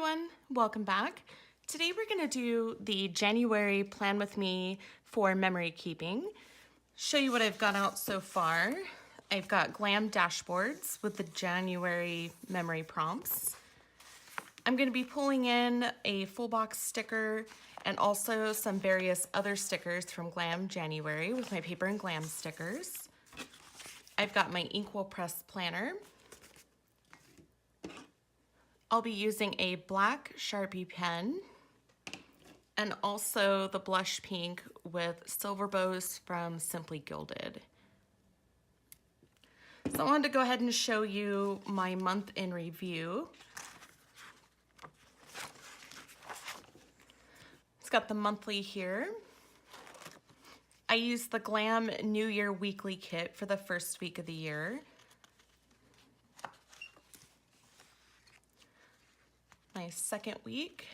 everyone, welcome back. Today we're going to do the January plan with me for memory keeping. Show you what I've got out so far. I've got glam dashboards with the January memory prompts. I'm going to be pulling in a full box sticker and also some various other stickers from Glam January with my Paper and Glam stickers. I've got my Inkwell press planner. I'll be using a black Sharpie pen and also the blush pink with silver bows from Simply Gilded. So I wanted to go ahead and show you my month in review. It's got the monthly here. I used the Glam New Year Weekly Kit for the first week of the year. My second week,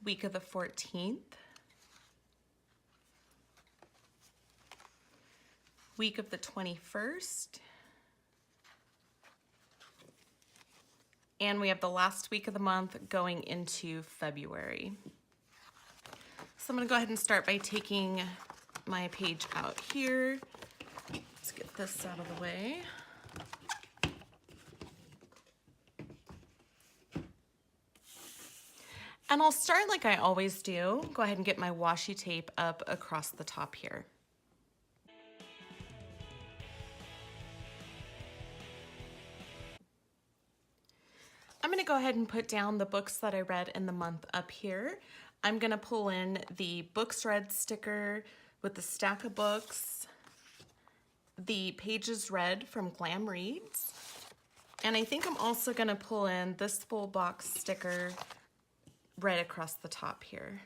week of the 14th, week of the 21st, and we have the last week of the month going into February. So I'm going to go ahead and start by taking my page out here. Let's get this out of the way. And I'll start like I always do. Go ahead and get my washi tape up across the top here. I'm going to go ahead and put down the books that I read in the month up here. I'm going to pull in the books read sticker with the stack of books, the pages read from Glam Reads, and I think I'm also going to pull in this full box sticker right across the top here.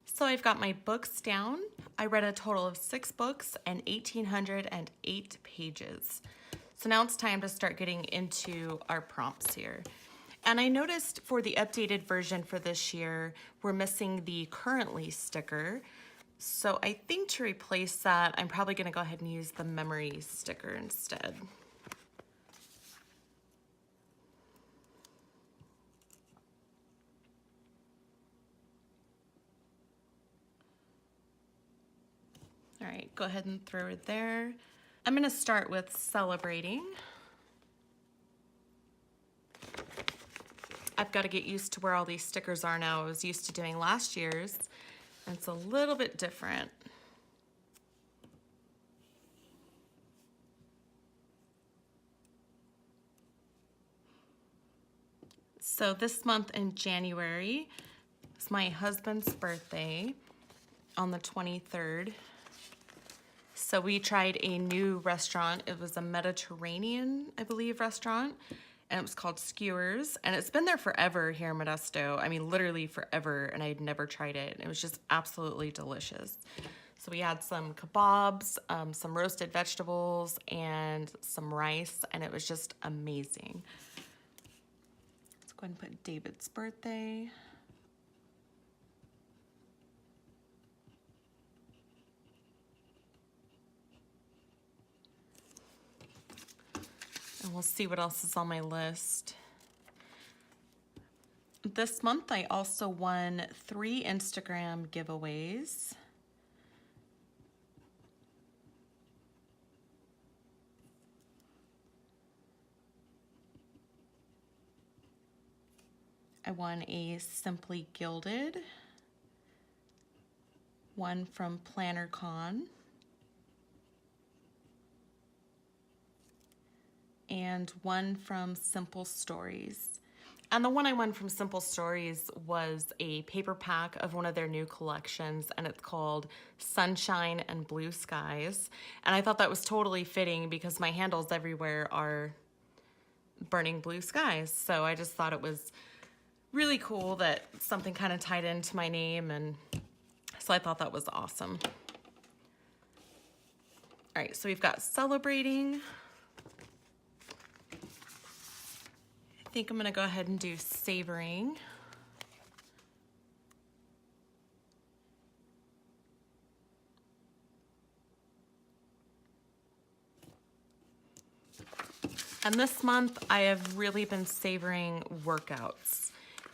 So I've got my books down. I read a total of 6 books and 1,808 pages. So now it's time to start getting into our prompts here. And I noticed for the updated version for this year, we're missing the currently sticker. So I think to replace that, I'm probably going to go ahead and use the memory sticker instead. All right, go ahead and throw it there. I'm going to start with celebrating. I've got to get used to where all these stickers are now. I was used to doing last year's, and it's a little bit different. So this month in January is my husband's birthday on the 23rd. So we tried a new restaurant. It was a Mediterranean, I believe, restaurant. And it was called Skewers, and it's been there forever here in Modesto. I mean, literally forever, and I'd never tried it. It was just absolutely delicious. So we had some kebabs, some roasted vegetables, and some rice, and it was just amazing. Let's go ahead and put David's birthday. And we'll see what else is on my list. This month, I also won 3 Instagram giveaways. I won a Simply Gilded, one from PlannerCon, and one from Simple Stories. And the one I won from Simple Stories was a paper pack of one of their new collections, and it's called Sunshine and Blue Skies. And I thought that was totally fitting because my handles everywhere are burning blue skies. So I just thought it was really cool that something kind of tied into my name, and so I thought that was awesome. All right, so we've got celebrating. think I'm gonna go ahead and do savoring. And this month I have really been savoring workouts.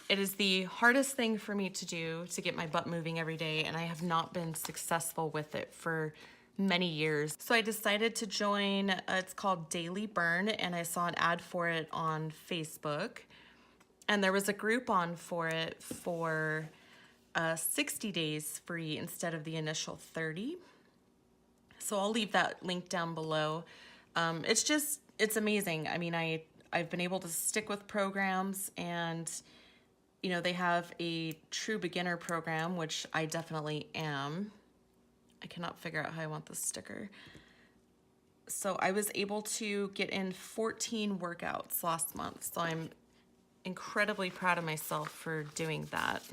It is the hardest thing for me to do to get my butt moving every day, and I have not been successful with it for many years. So I decided to join, it's called Daily Burn, and I saw an ad for it on Facebook. And there was a Groupon for it for 60 days free instead of the initial 30. So I'll leave that link down below. It's amazing. I mean, I've been able to stick with programs, and you know, they have a true beginner program, which I definitely am. I cannot figure out how I want this sticker. So I was able to get in 14 workouts last month. So I'm incredibly proud of myself for doing that.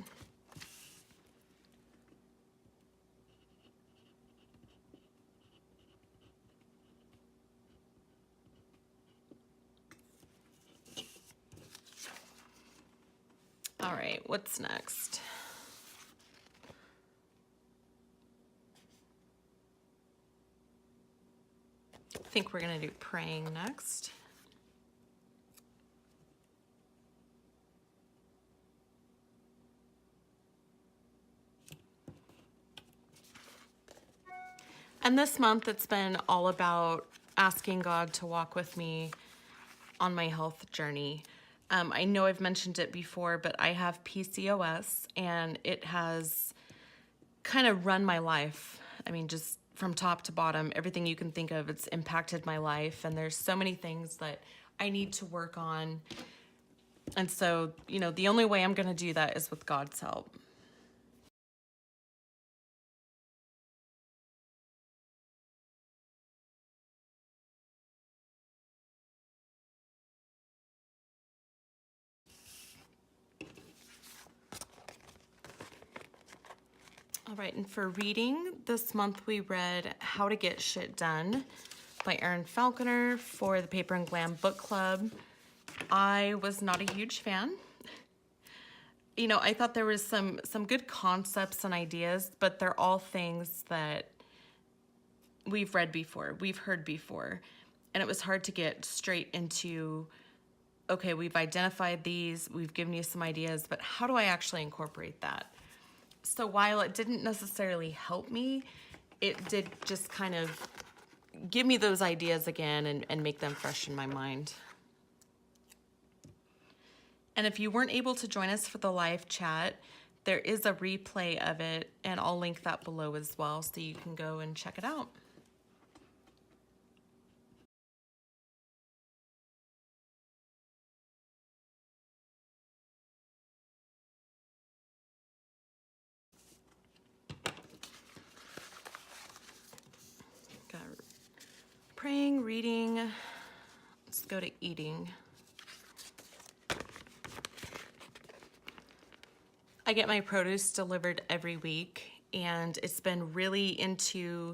All right, what's next? I think we're gonna do praying next. And this month it's been all about asking God to walk with me on my health journey. I know I've mentioned it before, but I have PCOS, and it has kind of run my life. I mean, just from top to bottom, everything you can think of, it's impacted my life, and there's so many things that I need to work on. And so, you know, the only way I'm going to do that is with God's help. All right, and for reading, this month we read How to Get Shit Done by Erin Falconer for the Paper and Glam book club. I was not a huge fan. You know, I thought there was some good concepts and ideas, but they're all things that we've read before, we've heard before. And it was hard to get straight into, okay, we've identified these, we've given you some ideas, but how do I actually incorporate that? So while it didn't necessarily help me, it did just kind of give me those ideas again and make them fresh in my mind. And if you weren't able to join us for the live chat, there is a replay of it, and I'll link that below as well so you can go and check it out. Got praying, reading. Let's go to eating. I get my produce delivered every week, and it's been really into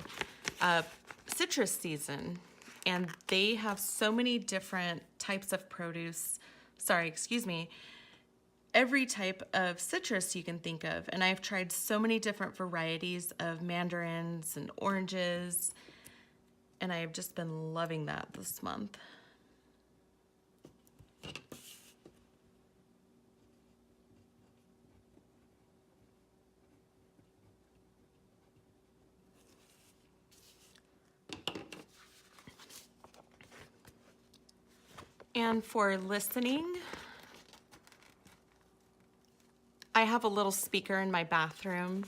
citrus season, and they have so many different types of produce. Sorry, excuse me. Every type of citrus you can think of, and I've tried so many different varieties of mandarins and oranges, and I've just been loving that this month. And for listening, I have a little speaker in my bathroom,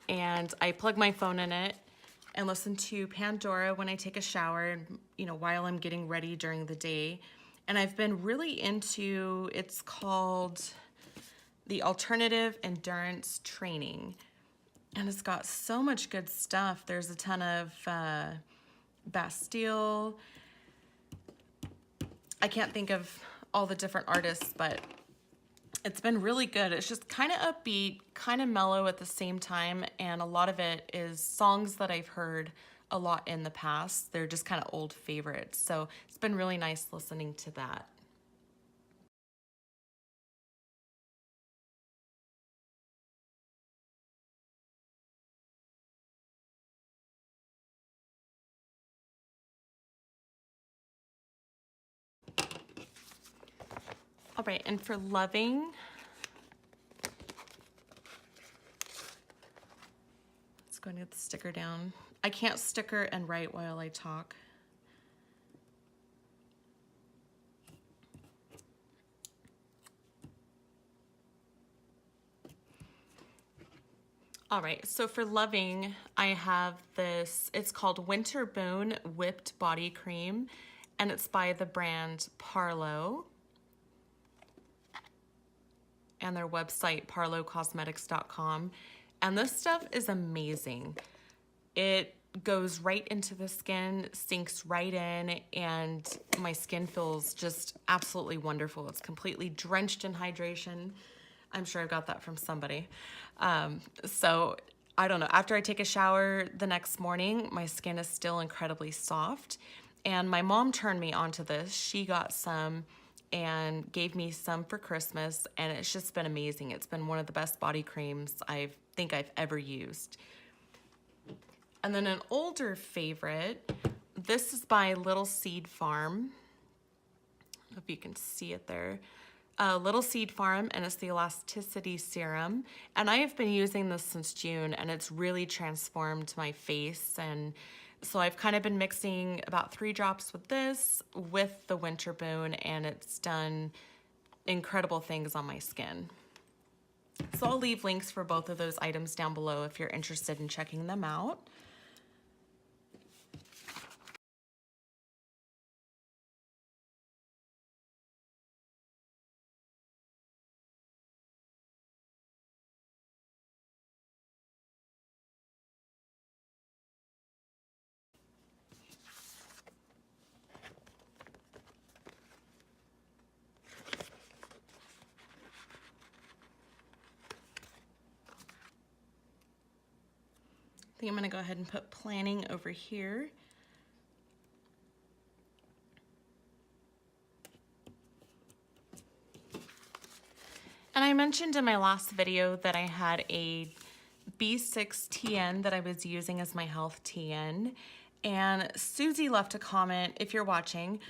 and I plug my phone in it and listen to Pandora when I take a shower, and you know, while I'm getting ready during the day. And I've been really into, it's called the Alternative Endurance Training, and it's got so much good stuff. There's a ton of Bastille. I can't think of all the different artists, but it's been really good. It's just kind of upbeat, kind of mellow at the same time, and a lot of it is songs that I've heard a lot in the past. They're just kind of old favorites, so it's been really nice listening to that. right, and for Loving, let's go and get the sticker down. I can't sticker and write while I talk. All right, so for Loving, I have this, it's called Winter Boon Whipped Body Cream, and it's by the brand Parlo. And their website, parlocosmetics.com. And this stuff is amazing. It goes right into the skin, sinks right in, and my skin feels just absolutely wonderful. It's completely drenched in hydration. I'm sure I got that from somebody. So I don't know, after I take a shower the next morning, my skin is still incredibly soft. And my mom turned me onto this. She got some and gave me some for Christmas, and it's just been amazing. It's been one of the best body creams I think I've ever used. And then an older favorite, this is by Little Seed Farm. I don't know if you can see it there. Little Seed Farm, and it's the Elasticity Serum. And I have been using this since June, and it's really transformed my face. And so I've kind of been mixing about 3 drops with this, with the Winter Boon, and it's done incredible things on my skin. So I'll leave links for both of those items down below if you're interested in checking them out. I think I'm going to go ahead and put planning over here. And I mentioned in my last video that I had a B6 TN that I was using as my health TN. And Susie left a comment, if you're watching,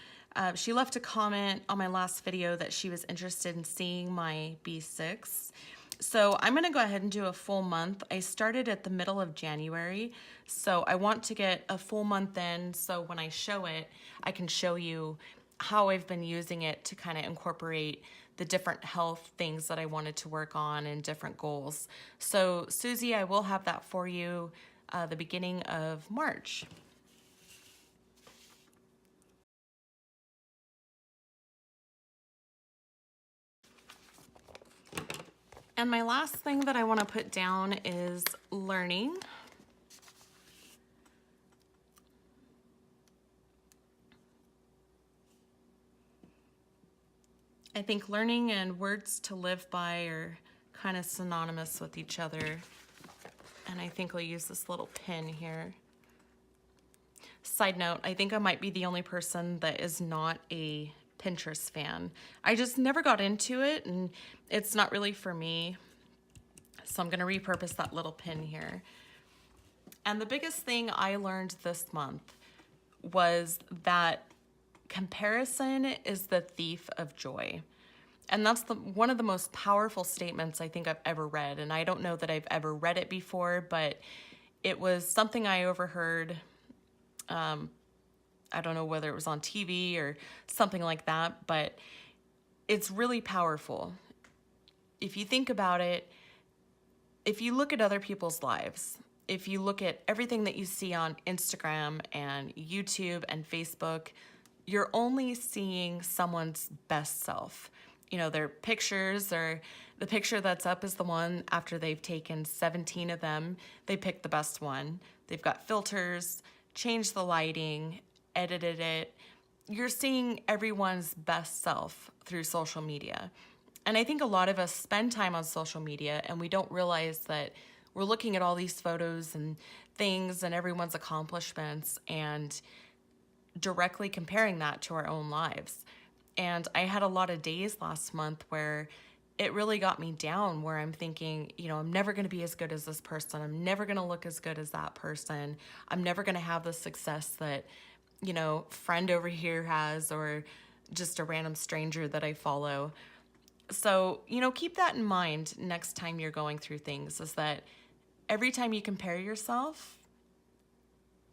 she left a comment on my last video that she was interested in seeing my B6. So I'm gonna go ahead and do a full month. I started at the middle of January, so I want to get a full month in, so when I show it, I can show you how I've been using it to kind of incorporate the different health things that I wanted to work on and different goals. So Susie, I will have that for you the beginning of March. And my last thing that I want to put down is learning. I think learning and words to live by are kind of synonymous with each other. And I think I'll use this little pin here. Side note, I think I might be the only person that is not a Pinterest fan. I just never got into it, and it's not really for me. So I'm gonna repurpose that little pin here. And the biggest thing I learned this month was that comparison is the thief of joy. And that's one of the most powerful statements I think I've ever read. And I don't know that I've ever read it before, but it was something I overheard. I don't know whether it was on TV or something like that, but it's really powerful. If you think about it, if you look at other people's lives, if you look at everything that you see on Instagram and YouTube and Facebook, you're only seeing someone's best self. You know, their pictures, or the picture that's up is the one after they've taken 17 of them. They picked the best one. They've got filters, changed the lighting, edited it. You're seeing everyone's best self through social media. And I think a lot of us spend time on social media and we don't realize that we're looking at all these photos and things and everyone's accomplishments and directly comparing that to our own lives. And I had a lot of days last month where it really got me down, where I'm thinking, you know, I'm never going to be as good as this person. I'm never going to look as good as that person. I'm never going to have the success that, you know, friend over here has, or just a random stranger that I follow. So, you know, keep that in mind next time you're going through things, is that every time you compare yourself,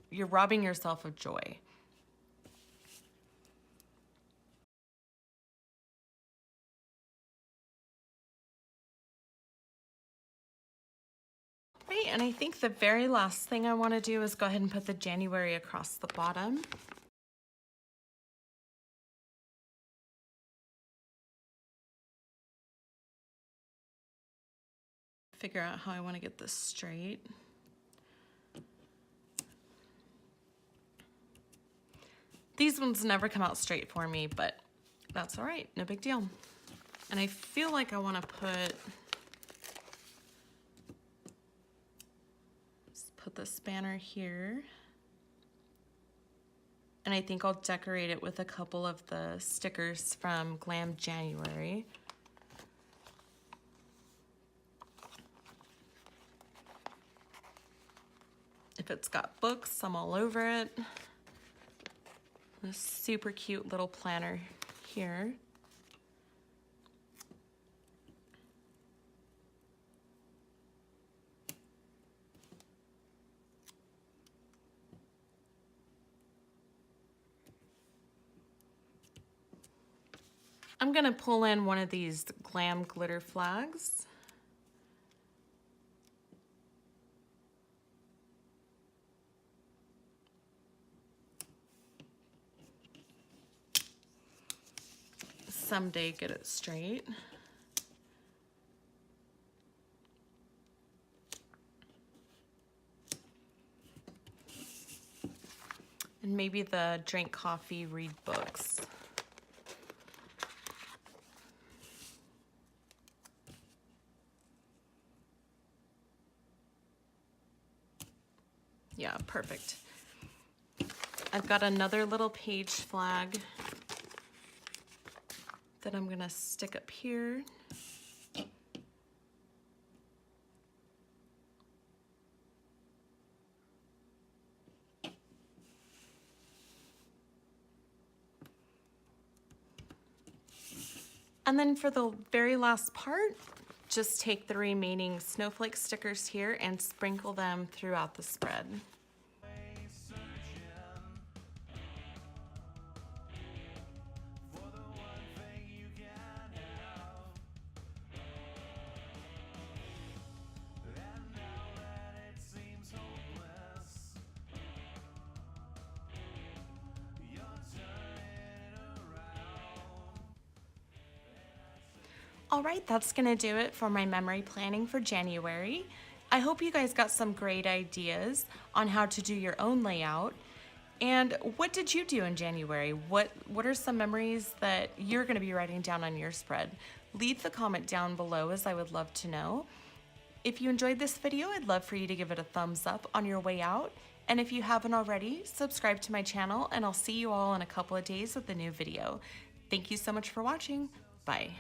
you're robbing yourself of joy. Right, and I think the very last thing I want to do is go ahead and put the January across the bottom. Figure out how I want to get this straight. These ones never come out straight for me, but that's all right, no big deal. And I feel like I want to put this banner here. And I think I'll decorate it with a couple of the stickers from Glam January. If it's got books, I'm all over it. This super cute little planner here. I'm gonna pull in one of these Glam glitter flags. Someday get it straight. And maybe the drink coffee, read books. Yeah, perfect. I've got another little page flag that I'm gonna stick up here. And then for the very last part, just take the remaining snowflake stickers here and sprinkle them throughout the spread. All right, that's gonna do it for my memory planning for January. I hope you guys got some great ideas on how to do your own layout. And what did you do in January? What are some memories that you're gonna be writing down on your spread? Leave the comment down below, as I would love to know. If you enjoyed this video, I'd love for you to give it a thumbs up on your way out. And if you haven't already, subscribe to my channel, and I'll see you all in a couple of days with a new video. Thank you so much for watching. Bye.